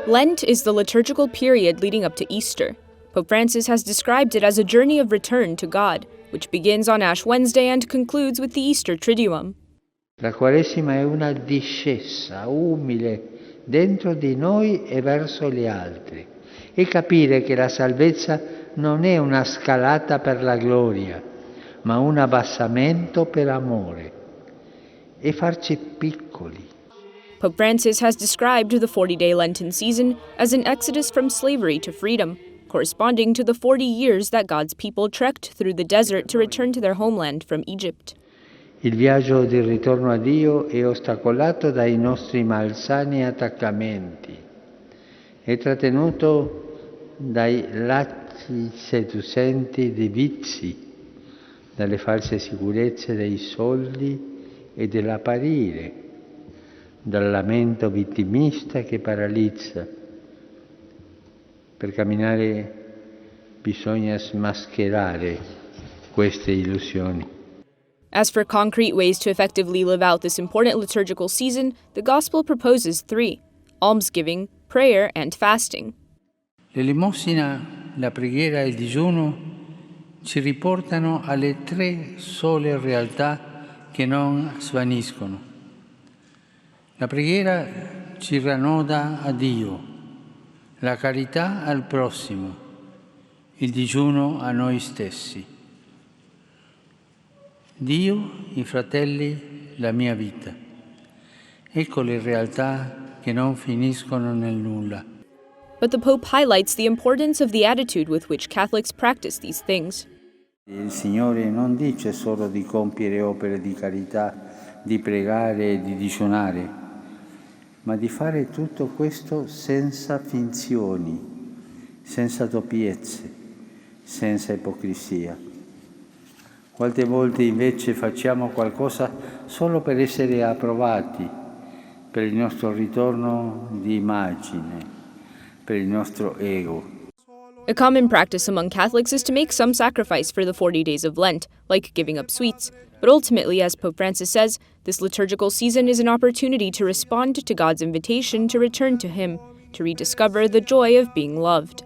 Lent is the liturgical period leading up to Easter. Pope Francis has described it as a journey of return to God, which begins on Ash Wednesday and concludes with the Easter Triduum. La Quaresima è una discesa umile dentro di noi e verso gli altri, e capire che la salvezza non è una scalata per la gloria, ma un abbassamento per amore, e farci piccoli. Pope Francis has described the 40-day Lenten season as an exodus from slavery to freedom, corresponding to the 40 years that God's people trekked through the desert to return to their homeland from Egypt. Il viaggio di ritorno a Dio è ostacolato dai nostri malsani attaccamenti, è trattenuto dai lacci seducenti dei vizi, dalle false sicurezze dei soldi e dell'apparire, dal lamento vittimista che paralizza. Per camminare bisogna smascherare queste illusioni. As for concrete ways to effectively live out this important liturgical season, the Gospel proposes 3: almsgiving, prayer, and fasting. L'elemosina, la preghiera e il digiuno ci riportano alle 3 sole realtà che non svaniscono. La preghiera ci ranoda a Dio, la carità al prossimo, il digiuno a noi stessi. Dio, i fratelli, la mia vita. Ecco le realtà che non finiscono nel nulla. But the Pope highlights the importance of the attitude with which Catholics practice these things. Il Signore non dice solo di compiere opere di carità, di pregare e di digiunare, ma di fare tutto questo senza finzioni, senza doppiezze, senza ipocrisia. Quante volte invece facciamo qualcosa solo per essere approvati, per il nostro ritorno di immagine, per il nostro ego. A common practice among Catholics is to make some sacrifice for the 40 days of Lent, like giving up sweets. But ultimately, as Pope Francis says, this liturgical season is an opportunity to respond to God's invitation to return to Him, to rediscover the joy of being loved.